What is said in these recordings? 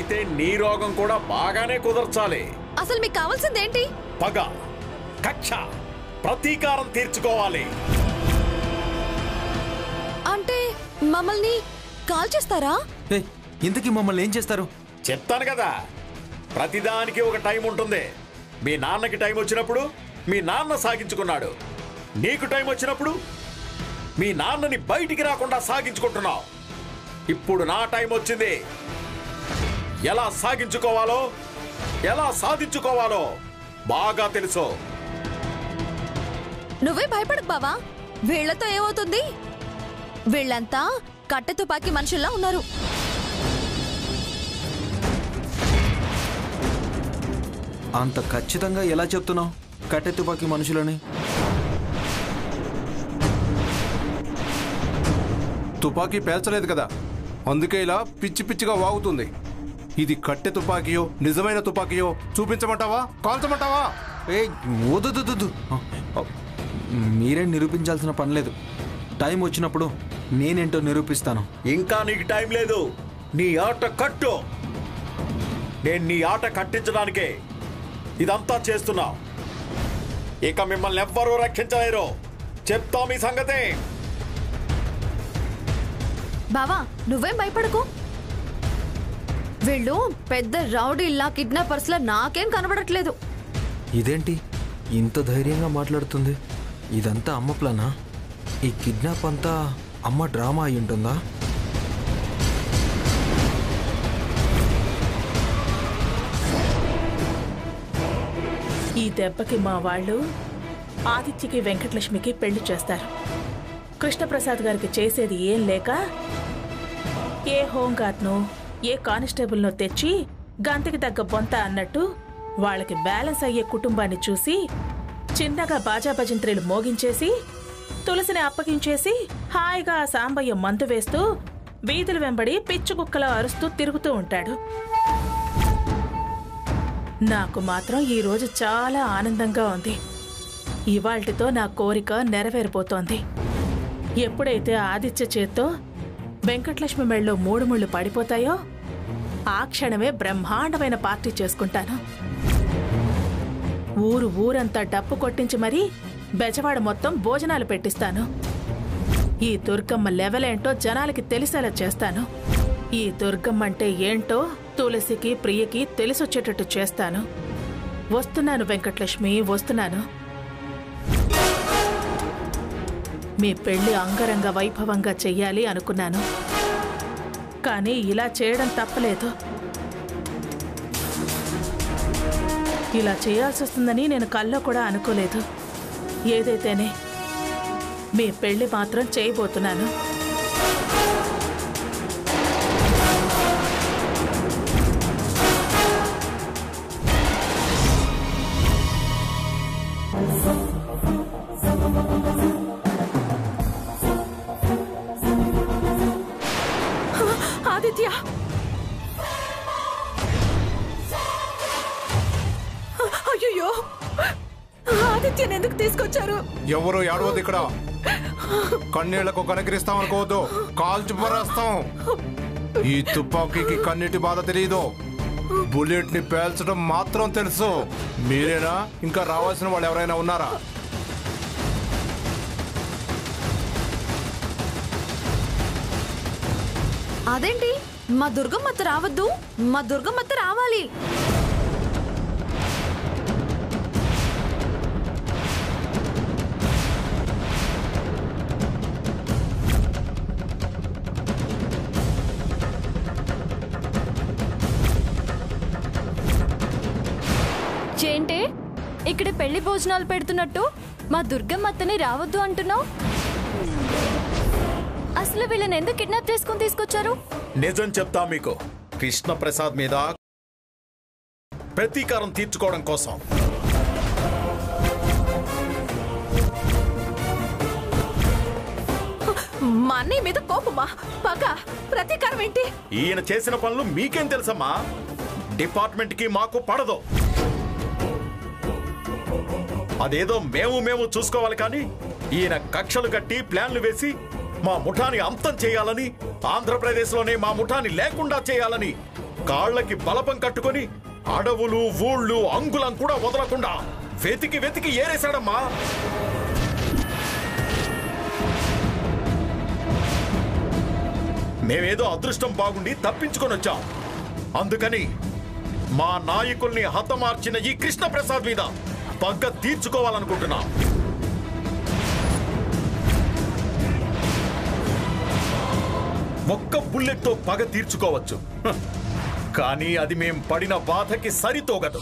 అయితే నీ రోగం కూడా బాగానే కుదర్చాలి. అసలు మీకు కావాల్సిందేంటి? పగ, కక్ష, ప్రతీకారం తీర్చుకోవాలి. అంటే మమ్మల్ని కాల్ చేస్తారా? ఇంతకీ మమ్మల్ని ఏం చేస్తారు? చెప్తాను కదా, ప్రతిదానికి ఒక టైం ఉంటుంది. మీ నాన్నకి టైం వచ్చినప్పుడు మీ నాన్న సాగించుకున్నాడు. నీకు టైం వచ్చినప్పుడు మీ నాన్నని బయటికి రాకుండా సాగించుకుంటున్నావు. ఇప్పుడు నా టైం వచ్చింది. ఎలా సాగించుకోవాలో, ఎలా సాధించుకోవాలో బాగా తెలుసు. నువ్వే భయపడకు బావా. వీళ్లతో ఏమవుతుంది? వీళ్ళంతా కట్టె తుపాకీ మనుషుల్లా ఉన్నారు. అంత ఖచ్చితంగా ఎలా చెప్తున్నావు కట్టె తుపాకీ మనుషులని? తుపాకీ పేల్చలేదు కదా, అందుకే ఇలా పిచ్చి పిచ్చిగా వాగుతుంది. ఇది కట్టె తుపాకీయో నిజమైన తుపాకీయో చూపించమంటావా, కాల్చమంటావా? వద్దు, మీరేం నిరూపించాల్సిన పని లేదు. టైం వచ్చినప్పుడు నేనేంటో నిరూపిస్తాను. ఇంకా నీకు టైం లేదు. నీ ఆట కట్టు. నేను నీ ఆట కట్టించడానికే ఇదంతా చేస్తున్నా. ఇక మిమ్మల్ని ఎవ్వరూ రక్షించలేరు. చెప్తా మీ సంగతే. బావా నువ్వేం భయపడకు. వీళ్ళు పెద్ద రౌడీల్లా కిడ్నాపర్స్లా నాకేం కనబడట్లేదు. ఇదేంటి ఇంత ధైర్యంగా మాట్లాడుతుంది? ఇదంతా అమ్మ ప్లానా? ఈ కిడ్నాప్ అంతా అమ్మ డ్రామా అయి ఉంటుందా? ఈ దెబ్బకి మా వాళ్ళు ఆదిత్యకి వెంకటలక్ష్మికి పెళ్లి చేస్తారు. కృష్ణప్రసాద్ గారికి చేసేది ఏం లేక ఏ హోంగార్డ్నో ఏ కానిస్టేబుల్నో తెచ్చి గంతకి తగ్గ బొంత అన్నట్టు వాళ్ళకి బ్యాలెన్స్ అయ్యే కుటుంబాన్ని చూసి చిన్నగా బాజా భజంత్రీలు మోగించేసి తులసిని అప్పగించేసి హాయిగా ఆ సాంబయ్య మందు వేస్తూ వీధుల వెంబడి పిచ్చు కుక్కలా అరుస్తూ తిరుగుతూ ఉంటాడు. నాకు మాత్రం ఈరోజు చాలా ఆనందంగా ఉంది. ఇవాళ్టితో నా కోరిక నెరవేరిపోతోంది. ఎప్పుడైతే ఆదిత్య చేత్తో వెంకటలక్ష్మి మెళ్ళలో 3 ముళ్ళు పడిపోతాయో ఆ క్షణమే బ్రహ్మాండమైన పార్టీ చేసుకుంటాను. ఊరంతా డప్పు కొట్టించి మరీ బెజవాడ మొత్తం భోజనాలు పెట్టిస్తాను. ఈ దుర్గమ్మ లెవెలేంటో జనాలకి తెలిసేలా చేస్తాను. ఈ దుర్గమ్మ అంటే ఏంటో తులసికి ప్రియకి తెలిసొచ్చేటట్టు చేస్తాను. వస్తున్నాను వెంకటలక్ష్మి, వస్తున్నాను. మీ పెళ్లి అంగరంగ వైభవంగా చెయ్యాలి అనుకున్నాను, కానీ ఇలా చేయడం తప్పలేదు. ఇలా చేయాల్సి వస్తుందని నేను కల్లో కూడా అనుకోలేదు. ఏదైతేనే మీ పెళ్లి మాత్రం చేయబోతున్నాను. ఆదిత్య, అయ్యో ఆదిత్యని ఎందుకు తీసుకొచ్చారు? ఎవరు ఏడవద్దు ఇక్కడ. కన్నీళ్లకు కనకరిస్తామనుకోవద్దు, కాల్చి పరేస్తాం. ఈ తుపాకీకి కన్నీటి బాధ తెలియదు, బుల్లెట్ ని పేల్చడం మాత్రం తెలుసు. మీరేనా? ఇంకా రావాల్సిన వాళ్ళు ఎవరైనా ఉన్నారా? అదేంటి మా దుర్గమ్మత్త రావద్దు, మా దుర్గమ్మత్త రావాలి. ఏంటే ఇక్కడ పెళ్లి భోజనాలు పెడుతున్నట్టు మా దుర్గమ్మత్తని రావద్దు అంటున్నావు? అసలు వీళ్ళని ఎందుకు కిడ్నాప్ చేసుకుని తీసుకొచ్చారు? నిజం చెప్తా మీకు. కృష్ణప్రసాద్ మీద ప్రతీకారం తీర్చుకోవడం కోసం. మా అన్నయ్య మీద కోపమా, పగ, ప్రతీకారం ఏంటి? ఈయన చేసిన పనులు మీకేం తెలుసమ్మా? డిపార్ట్మెంట్ కి మాకు పడదు. అదేదో మేము చూసుకోవాలి, కానీ ఈయన కక్షలు కట్టి ప్లాన్లు వేసి మా ముఠాని అంతం చేయాలని, ఆంధ్రప్రదేశ్ లోనే మా ముఠాని లేకుండా చేయాలని కాళ్ళకి బలపం కట్టుకొని అడవులు ఊళ్ళు అంగుళం కూడా వదలకుండా వెతికి వెతికి ఏరేశాడమ్మా. మేమేదో అదృష్టం బాగుండి తప్పించుకొని వచ్చాం. అందుకని మా నాయకుల్ని హతమార్చిన ఈ కృష్ణప్రసాద్ మీద పగ్గ తీర్చుకోవాలనుకుంటున్నాం. ఒక్క బుల్లెట్తో పగ తీర్చుకోవచ్చు, కానీ అది మేం పడిన బాధకి సరితోగదు.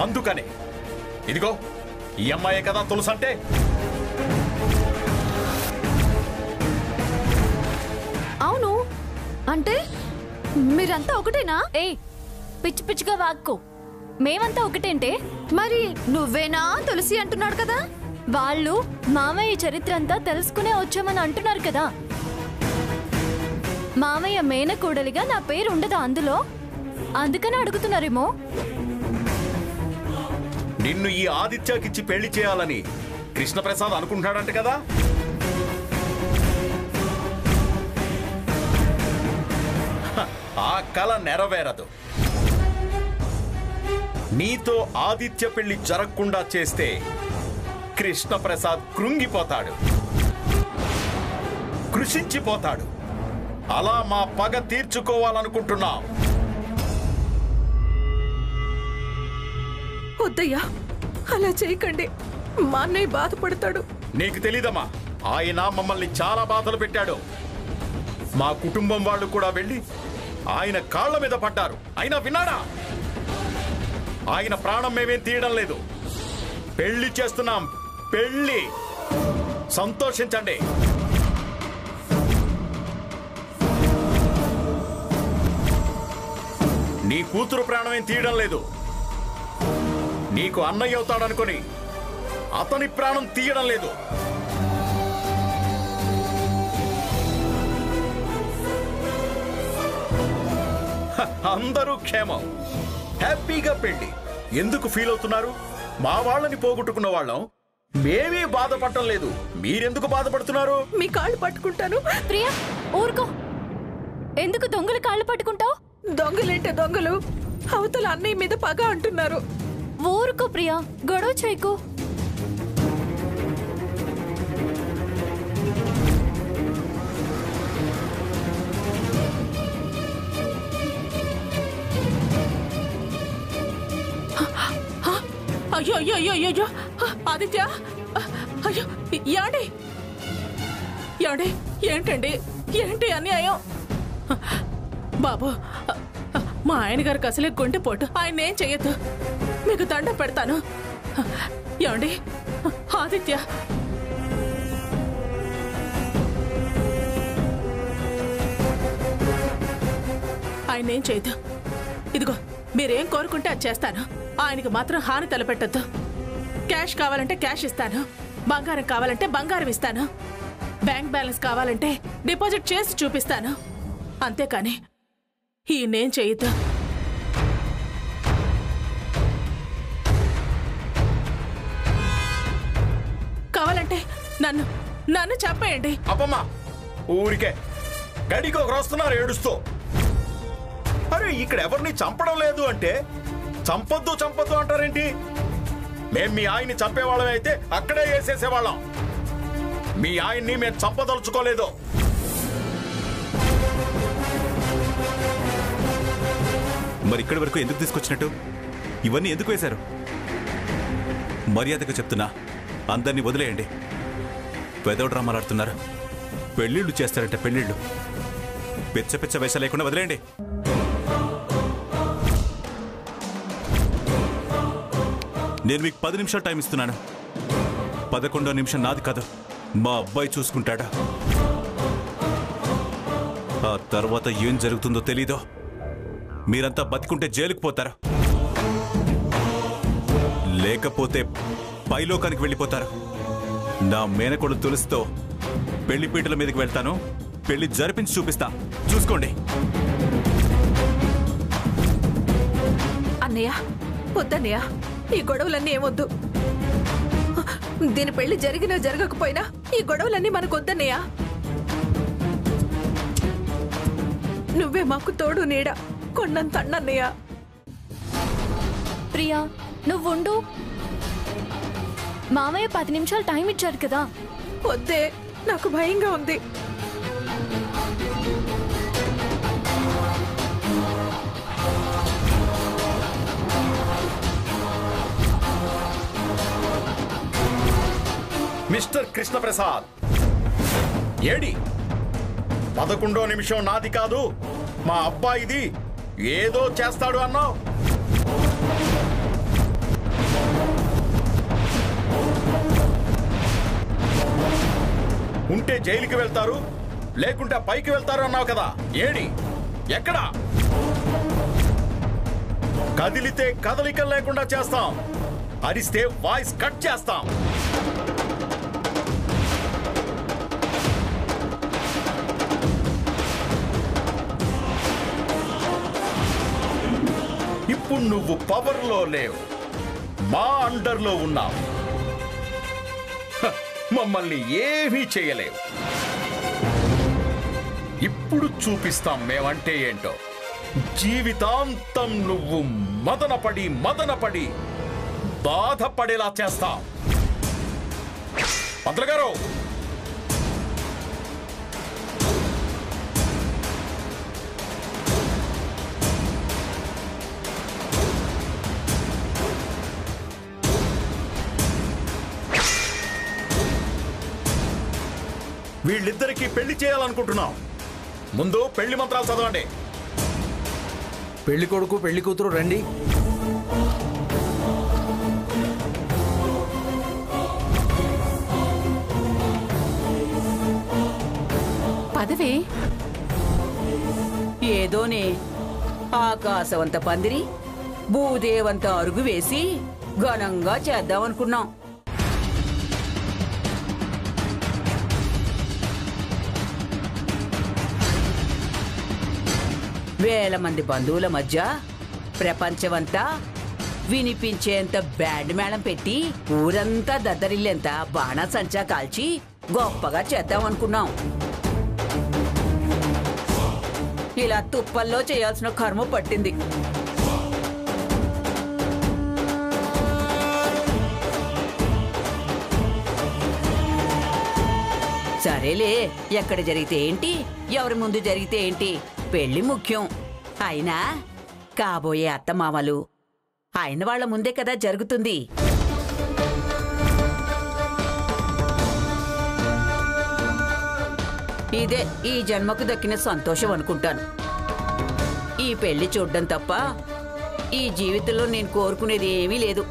అందుకని ఇదిగో ఈ అమ్మాయే కదా తులసంటే. అవును, అంటే మీరంతా ఒకటేనా? ఏయ్, పిచ్చి పిచ్చిగా వాక్కు. మేమంతా ఒకటేంటే? మరి నువ్వేనా తులసి అంటున్నాడు కదా. వాళ్ళు మామయ్య చరిత్ర అంతా తెలుసుకునే వచ్చామని అంటున్నారు కదా. మామయ్య మేనకోడలిగా నా పేరు ఉండదా అందులో? అందుకని అడుగుతున్నారేమో. నిన్ను ఈ ఆదిత్యకిచ్చి పెళ్లి చేయాలని కృష్ణప్రసాద్ అనుకుంటున్నాడంట కదా. ఆ కల నెరవేరదు. నీతో ఆదిత్య పెళ్లి జరగకుండా చేస్తే కృష్ణప్రసాద్ కృంగిపోతాడు, కృషించిపోతాడు. అలా మా పగ తీర్చుకోవాలనుకుంటున్నాం. వద్దయ్యా, అలా చేయకండి. మా అన్నయ్య బాధపడతాడు. నీకు తెలీదమ్మా, ఆయన మమ్మల్ని చాలా బాధలు పెట్టాడు. మా కుటుంబం వాళ్ళు కూడా వెళ్ళి ఆయన కాళ్ళ మీద పడ్డారు. అయినా విన్నాడా? ఆయన ప్రాణం మేమేం తీయడం లేదు. పెళ్లి చేస్తున్నాం, పెళ్లి. సంతోషించండి. నీ కూతురు ప్రాణం ఏం తీయడం లేదు. నీకు అన్నయ్య అవుతాడనుకొని అతని ప్రాణం తీయడం లేదు. అందరూ క్షేమం, హ్యాపీగా పెళ్లి. ఎందుకు ఫీల్ అవుతున్నారు? మా వాళ్ళని పోగొట్టుకున్న వాళ్ళం మేమీ బాధపడటం లేదు. మీరెందుకు బాధపడుతున్నారు? మీ కాళ్ళు పట్టుకుంటాను. ప్రియా, ఊరుకో. ఎందుకు దొంగలు కాళ్ళు పట్టుకుంటావు? దొంగలేంటే దొంగలు, అవతల అన్నయ్య మీద పగ అంటున్నారు. ఊరుకో ప్రియా, గొడవ చేయకు. అయ్యో అయ్యో అయ్యో అయ్యో, ఆదిత్య, అయ్యో యాండి యాండి, ఏంటండి, ఏంటి అన్యాయం? బాబు, మా ఆయన గారికి అసలే గుండెపోటు. ఆయన ఏం చెయ్యొద్దు, మీకు దండం పెడతాను. యాండి ఆదిత్య, ఆయన ఏం చేయొద్దు. ఇదిగో, మీరేం కోరుకుంటే అది చేస్తాను. ఆయనకి మాత్రం హాని తలపెట్టద్దు. క్యాష్ కావాలంటే క్యాష్ ఇస్తాను, బంగారం కావాలంటే బంగారం ఇస్తాను, బ్యాంక్ బ్యాలెన్స్ కావాలంటే డిపాజిట్ చేసి చూపిస్తాను. అంతేకాని ఈయనేం చేయొద్దు. కావాలంటే నన్ను నన్ను చెప్పేయండి. అబ్బమ్మా, ఊరికే గడికి ఒకరు వస్తున్నారు ఏడుస్తూ. అరే, ఇక్కడ ఎవరిని చంపడం లేదు అంటే చంపొద్దు చంపొద్దు అంటారేంటి? మేం మీ ఆయన్ని చంపేవాళ్ళం అయితే అక్కడే వేసేసేవాళ్ళం. మీ ఆయన్ని మేము చంపదలుచుకోలేదు. మరి ఇక్కడి వరకు ఎందుకు తీసుకొచ్చినట్టు? ఇవన్నీ ఎందుకు వేశారు? మర్యాదగా చెప్తున్నా, అందరినీ వదిలేయండి. పెద్ద డ్రామాలు ఆడుతున్నారు. పెళ్ళిళ్ళు చేస్తారంటే పెళ్ళిళ్ళు. పిచ్చ పిచ్చ వేష లేకుండా వదిలేయండి. నేను మీకు 10 నిమిషాలు టైం ఇస్తున్నాను. 11వ నిమిషం నాది కాదు, మా అబ్బాయి చూసుకుంటాడా. ఆ తర్వాత ఏం జరుగుతుందో తెలీదో. మీరంతా బతికుంటే జైలుకు పోతారు, లేకపోతే పైలోకానికి వెళ్ళిపోతారు. నా మేనకోడు తులసితో పెళ్లి పీటల మీదకి వెళ్తాను. పెళ్లి జరిపించి చూపిస్తా, చూసుకోండి. అన్నయ్య, వద్దన్నయ్య, ఈ గొడవలన్నీ ఏమొద్దు. దీని పెళ్లి జరిగినా జరగకపోయినా ఈ గొడవలన్నీ మనకొద్దన్నయ్య. నువ్వే మాకు తోడు నీడ కొండంత అన్నయ్య. ప్రియా నువ్వుండు. మామయ్య 10 నిమిషాలు టైం ఇచ్చారు కదా. వద్దే, నాకు భయంగా ఉంది. మిస్టర్ కృష్ణప్రసాద్, ఏడి 11వ నిమిషం నాది కాదు, మా అబ్బాయిది. ఏదో చేస్తాడు అన్నావు. ఉంటే జైలుకి వెళ్తారు, లేకుంటే పైకి వెళ్తారు అన్నావు కదా. ఏడి, ఎక్కడా? కదిలితే కదలికలు లేకుండా చేస్తాం, అరిస్తే వాయిస్ కట్ చేస్తాం. ఇప్పుడు నువ్వు పవర్లో లేవు, మా అండర్లో ఉన్నావు. మమ్మల్ని ఏమీ చేయలేవు. ఇప్పుడు చూపిస్తాం మేమంటే ఏంటో. జీవితాంతం నువ్వు మదనపడి బాధపడేలా చేస్తాం. పంతులు గారు, వీళ్ళిద్దరికీ పెళ్లి చేయాలనుకుంటున్నాం. ముందు పెళ్లి మంత్రాలు చదవండి. పెళ్లి కొడుకు పెళ్లి కూతురు రండి. పదవే. ఏదోనే ఆకాశవంత పందిరి, భూదేవంత అరుగు వేసి ఘనంగా చేద్దామనుకున్నాం. వేల మంది బంధువుల మధ్య ప్రపంచమంతా వినిపించేంత బ్యాండ్ మేళం పెట్టి ఊరంతా దద్దరిల్లేంత బాణాసంచా కాల్చి గొప్పగా చేద్దామనుకున్నాం. ఇలా తుప్పల్లో చేయాల్సిన కర్మ పట్టింది. సరేలే, ఎక్కడ జరిగితే ఏంటి, ఎవరి ముందు జరిగితే ఏంటి, పెళ్లి ముఖ్యం. అయినా కాబోయే అత్తమామలు ఆయన వాళ్ల ముందే కదా జరుగుతుంది. ఇదే ఈ జన్మకు దక్కిన సంతోషం అనుకుంటాను. ఈ పెళ్లి చూడ్డం తప్ప ఈ జీవితంలో నేను కోరుకునేది ఏమీ లేదు.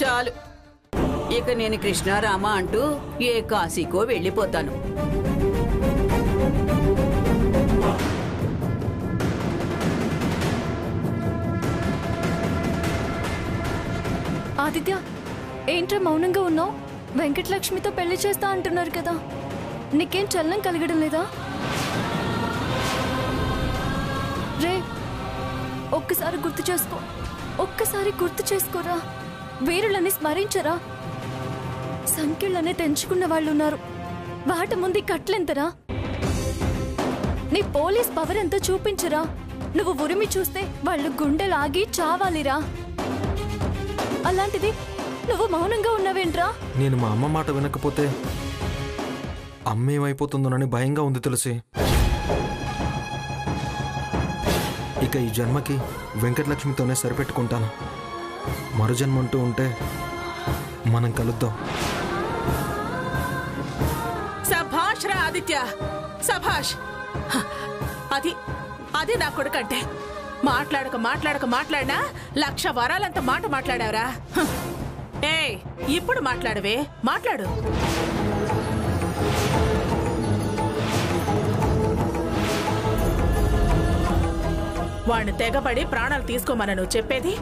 చాలు, ఇక నేను కృష్ణారామ అంటూ ఏ కాశీకో వెళ్ళిపోతాను. ఆదిత్య, ఏంట్రా మౌనంగా ఉన్నావు? వెంకటలక్ష్మితో పెళ్లి చేస్తా అంటున్నారు కదా, నీకేం చలనం కలగడం లేదా? రే, ఒక్కసారి గుర్తు చేసుకోరా. వీరులని స్మరించరా. సంఖ్యలనే తెంచుకున్న వాళ్ళున్నారు, వాటి ముందు కట్లెంతరా? నీ పోలీస్ పవర్ ఎంతో చూపించరా. నువ్వు ఉరిమి చూస్తే వాళ్ళు గుండెలాగి చావాలిరా. అలాంటిది నువ్వు మౌనంగా ఉన్నావేంట్రా? నేను మా అమ్మ మాట వినకపోతే అమ్మేమైపోతుందోనని భయంగా ఉంది తులసి. ఇక ఈ జన్మకి వెంకటలక్ష్మితోనే సరిపెట్టుకుంటాను. మరు జన్మంటూ ఉంటే మనం కలుద్దాం. సభాష్ రా ఆదిత్య, సభాష్. అది నా కొడుకంటే. మాట్లాడినా 1,00,000 వరాలంత మాట మాట్లాడావురా. ఏయ్, ఇప్పుడు మాట్లాడవే, మాట్లాడు. వాణ్ణి తెగబడి ప్రాణాలు తీసుకోమని నువ్వు చెప్పేది?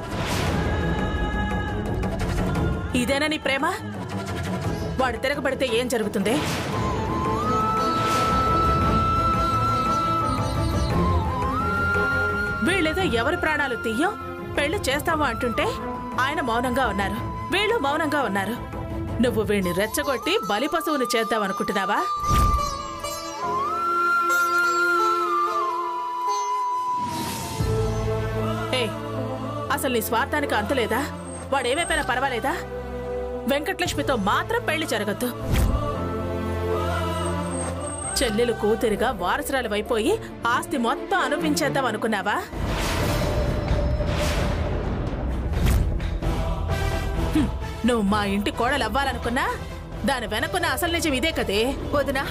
ఇదేనా నీ ప్రేమ? వాడు తిరగబడితే ఏం జరుగుతుంది? వీళ్ళేదో ఎవరి ప్రాణాలు తీయం పెళ్లి చేస్తావా అంటుంటే ఆయన మౌనంగా ఉన్నారు, వీళ్ళు మౌనంగా ఉన్నారు. నువ్వు వీణ్ణి రెచ్చగొట్టి బలి పశువుని చేద్దామనుకుంటున్నావా? ఏ, అసలు నీ స్వార్థానికి అంతులేదా? వాడేమైపోయినా పర్వాలేదా? వెంకటలక్ష్మితో మాత్రం పెళ్లి జరగద్దు. చెల్లెలు కూతురిగా వారసురాలు అయిపోయి ఆస్తి మొత్తం అనుభవించేద్దాం అనుకున్నావా? నువ్వు మా ఇంటి కోడలు అవ్వాలనుకున్నా దాని వెనకున్న అసలు నిజం ఇదే కదే. వదినా,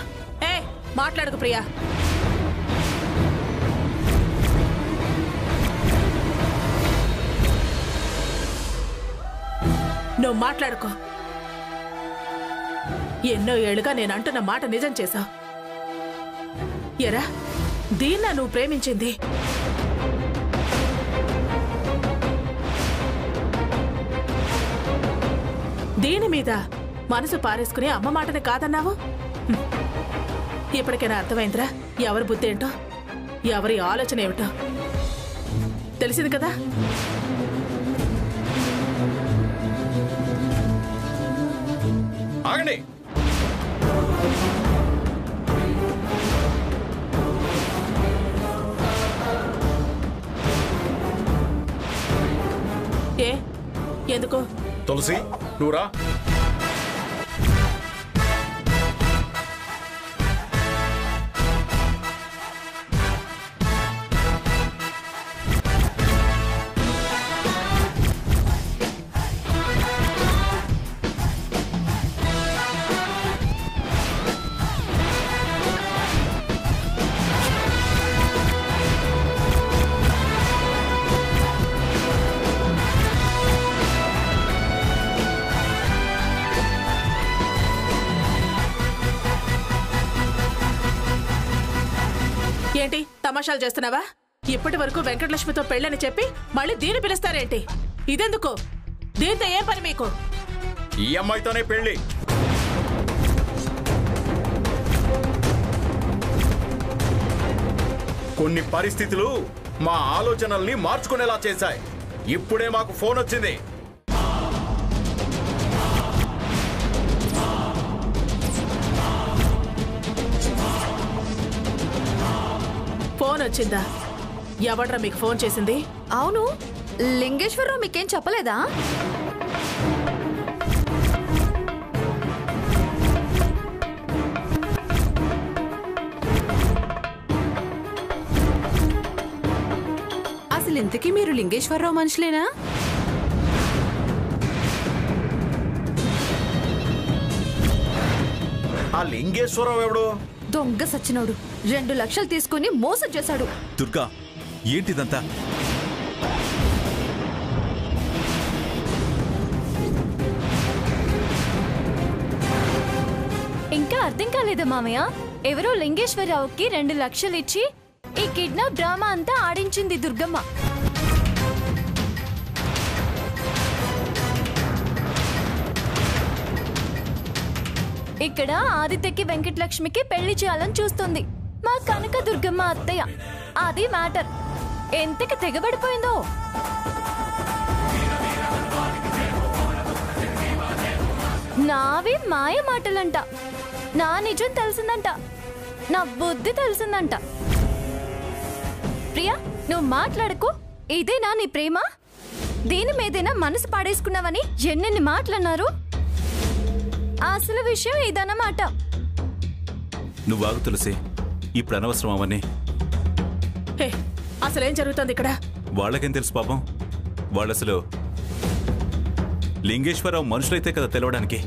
ఏ మాట్లాడకు ప్రియా. నువ్వు మాట్లాడుకో. ఎన్నో ఏళ్లుగా నేను అంటున్న మాట నిజం చేశావు. ఎరా, దీన్నా నువ్వు ప్రేమించింది? దీని మీద మనసు పారేసుకుని అమ్మ మాటని కాదన్నావు. ఇప్పటికైనా అర్థమైందిరా ఎవరి బుద్ధి ఏంటో, ఎవరి ఆలోచన ఏమిటో తెలిసింది కదా. ఆగండి. ఏ ఎందుకు? తులసి, నువ్వురా. ఏంటి తమాషాలు చేస్తున్నావా? ఇప్పటి వరకు వెంకటలక్ష్మితో పెళ్ళని చెప్పి మళ్ళీ దీన్ని పిలుస్తారేంటి? ఇదెందుకు? దీంతో ఏం పని మీకు? ఈ అమ్మాయితోనే పెళ్లి. కొన్ని పరిస్థితులు మా ఆలోచనల్ని మార్చుకునేలా చేశాయి. ఇప్పుడే మాకు ఫోన్ వచ్చింది. ఫోన్ వచ్చిందా? ఎవడ్రా మీకు ఫోన్ చేసింది? అవును, లింగేశ్వరరావు మీకేం చెప్పలేదా? అసలు ఇంతకీ మీరు లింగేశ్వరరావు మనుషులేనా? ఆ లింగేశ్వరరావు ఎవడు? దొంగ సచ్చినోడు 2 లక్షలు తీసుకుని మోసం చేశాడు. దుర్గా, ఏంటిదంతా? ఇంకా అర్థం కాలేదా మామయ్య? ఎవరో లింగేశ్వరరావుకి 2 లక్షలు ఇచ్చి ఈ కిడ్నాప్ డ్రామా అంతా ఆడించింది దుర్గమ్మ. ఇక్కడ ఆదిత్యకి వెంకటలక్ష్మికి పెళ్లి చేయాలని చూస్తుంది మా కనక దుర్గమ్మ అత్తయ్య. అది మ్యాటర్. ఎంతకి తెగబడిపోయిందో. నావి మాయ మాటలంట. నా నిజం తెలిసిందంట. నా బుద్ధి తెలిసిందంట. ప్రియా, నువ్వు మాట్లాడకు. ఇదేనా నీ ప్రేమ? దీని మీదైనా మనసు పాడేసుకున్నావని ఎన్నెన్ని మాటలన్నారు. అసలు విషయం ఇదన్నమాట. నువ్వు ఆగు తులసి, ఇప్పుడు అనవసరం అవన్నీ. అసలేం జరుగుతుంది ఇక్కడ? వాళ్ళకేం తెలుసు పాపం. వాళ్ళు అసలు లింగేశ్వరరావు మనుషులైతే కదా తెలవడానికి.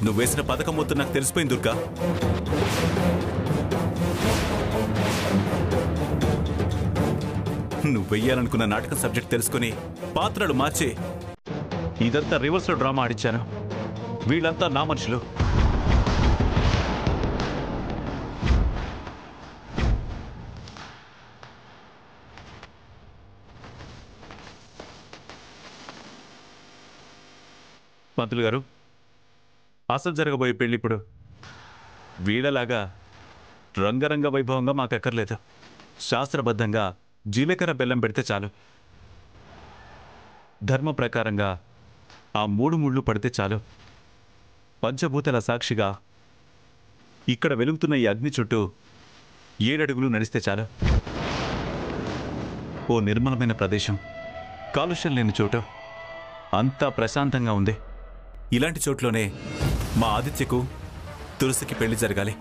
నువ్వు వేసిన పథకం మొత్తం నాకు తెలిసిపోయింది దుర్గా. నువ్వు వెయ్యాలనుకున్న నాటకం సబ్జెక్ట్ తెలుసుకుని పాత్రలు మార్చి ఇదంతా రివర్స్లో డ్రామా ఆడించాను. వీళ్ళంతా నా మనుషులు. పంతులు గారు, అసలు జరగబోయే పెళ్ళి ఇప్పుడు వీళ్ళలాగా రంగరంగ వైభవంగా మాకు ఎక్కర్లేదు. శాస్త్రబద్ధంగా జీలకర్ర బెల్లం పెడితే చాలు. ధర్మ ప్రకారంగా ఆ 3 ముళ్ళు పడితే చాలు. పంచభూతాల సాక్షిగా ఇక్కడ వెలుగుతున్న ఈ అగ్ని చుట్టూ 7 అడుగులు నడిస్తే చాలు. ఓ నిర్మలమైన ప్రదేశం, కాలుష్యం లేని చోటు, అంతా ప్రశాంతంగా ఉంది. ఇలాంటి చోట్లోనే మా ఆదిత్యకు తులసికి పెళ్లి జరగాలి.